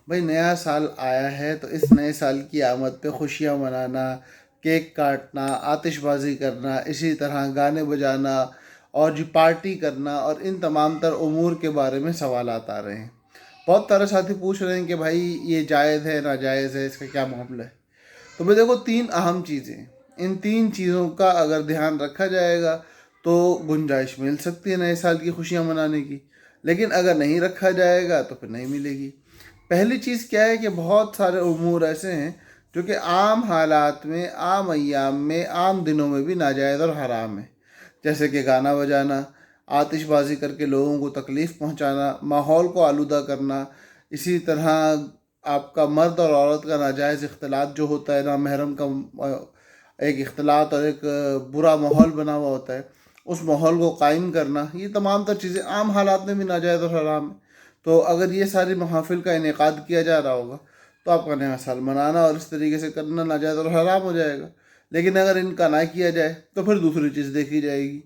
بھائی نیا سال آیا ہے تو اس نئے سال کی آمد پہ خوشیاں منانا، کیک کاٹنا، آتش بازی کرنا، اسی طرح گانے بجانا اور جو پارٹی کرنا اور ان تمام تر امور کے بارے میں سوالات آ رہے ہیں۔ بہت سارے ساتھی پوچھ رہے ہیں کہ بھائی یہ جائز ہے ناجائز ہے، اس کا کیا معاملہ ہے؟ تو بھائی دیکھو، تین اہم چیزیں، ان تین چیزوں کا اگر دھیان رکھا جائے گا تو گنجائش مل سکتی ہے نئے سال کی خوشیاں منانے کی، لیکن اگر نہیں رکھا جائے گا تو پھر نہیں ملے گی۔ پہلی چیز کیا ہے کہ بہت سارے امور ایسے ہیں جو کہ عام حالات میں، عام ایام میں، عام دنوں میں بھی ناجائز اور حرام ہے، جیسے کہ گانا بجانا، آتش بازی کر کے لوگوں کو تکلیف پہنچانا، ماحول کو آلودہ کرنا، اسی طرح آپ کا مرد اور عورت کا ناجائز اختلاط جو ہوتا ہے، نامحرم کا ایک اختلاط اور ایک برا ماحول بنا ہوا ہوتا ہے، اس ماحول کو قائم کرنا، یہ تمام تر چیزیں عام حالات میں بھی ناجائز اور حرام ہیں۔ تو اگر یہ ساری محافل کا انعقاد کیا جا رہا ہوگا تو آپ کا نیا سال منانا اور اس طریقے سے کرنا ناجائز اور حرام ہو جائے گا۔ لیکن اگر ان کا نہ کیا جائے تو پھر دوسری چیز دیکھی جائے گی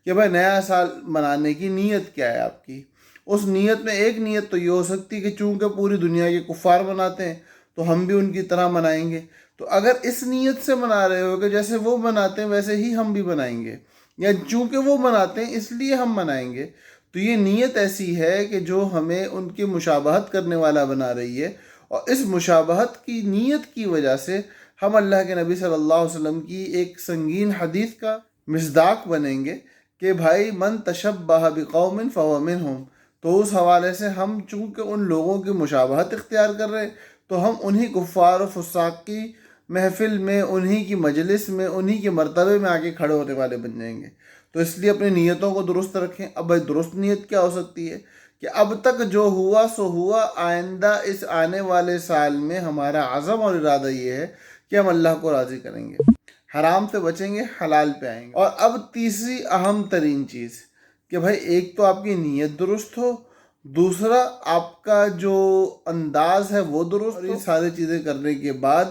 کہ بھائی نیا سال منانے کی نیت کیا ہے آپ کی۔ اس نیت میں ایک نیت تو یہ ہو سکتی ہے کہ چونکہ پوری دنیا کے کفار مناتے ہیں تو ہم بھی ان کی طرح منائیں گے۔ تو اگر اس نیت سے منا رہے ہو کہ جیسے وہ مناتے ہیں ویسے ہی ہم بھی منائیں گے، یا چونکہ وہ مناتے ہیں اس لیے ہم منائیں گے، تو یہ نیت ایسی ہے کہ جو ہمیں ان کی مشابہت کرنے والا بنا رہی ہے، اور اس مشابہت کی نیت کی وجہ سے ہم اللہ کے نبی صلی اللہ علیہ وسلم کی ایک سنگین حدیث کا مصداق بنیں گے کہ بھائی من تشبہ بقوم فہو منہم۔ تو اس حوالے سے ہم چونکہ ان لوگوں کی مشابہت اختیار کر رہے ہیں تو ہم انہی کفار و فساق کی محفل میں، انہی کی مجلس میں، انہی کے مرتبے میں آگے کھڑے ہونے والے بن جائیں گے۔ تو اس لیے اپنی نیتوں کو درست رکھیں۔ اب بھائی درست نیت کیا ہو سکتی ہے کہ اب تک جو ہوا سو ہوا، آئندہ اس آنے والے سال میں ہمارا عزم اور ارادہ یہ ہے کہ ہم اللہ کو راضی کریں گے، حرام سے بچیں گے، حلال پہ آئیں گے۔ اور اب تیسری اہم ترین چیز کہ بھائی ایک تو آپ کی نیت درست ہو، دوسرا آپ کا جو انداز ہے وہ درست ہو، اور یہ ساری چیزیں کرنے کے بعد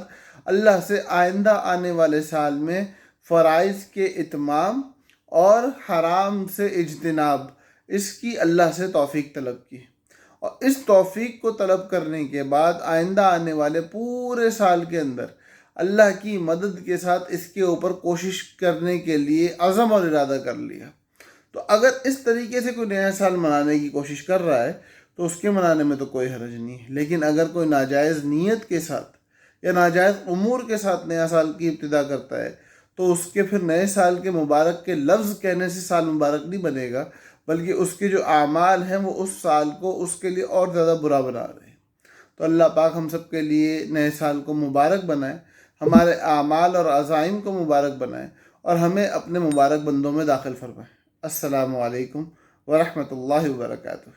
اللہ سے آئندہ آنے والے سال میں فرائض کے اتمام اور حرام سے اجتناب، اس کی اللہ سے توفیق طلب کی۔ اور اس توفیق کو طلب کرنے کے بعد آئندہ آنے والے پورے سال کے اندر اللہ کی مدد کے ساتھ اس کے اوپر کوشش کرنے کے لیے عزم اور ارادہ کر لیا۔ تو اگر اس طریقے سے کوئی نیا سال منانے کی کوشش کر رہا ہے تو اس کے منانے میں تو کوئی حرج نہیں ہے، لیکن اگر کوئی ناجائز نیت کے ساتھ یا ناجائز امور کے ساتھ نیا سال کی ابتدا کرتا ہے تو اس کے پھر نئے سال کے مبارک کے لفظ کہنے سے سال مبارک نہیں بنے گا، بلکہ اس کے جو اعمال ہیں وہ اس سال کو اس کے لیے اور زیادہ برا بنا رہے ہیں۔ تو اللہ پاک ہم سب کے لیے نئے سال کو مبارک بنائے، ہمارے اعمال اور عزائم کو مبارک بنائے، اور ہمیں اپنے مبارک بندوں میں داخل فرمائے۔ السلام علیکم ورحمۃ اللہ وبرکاتہ۔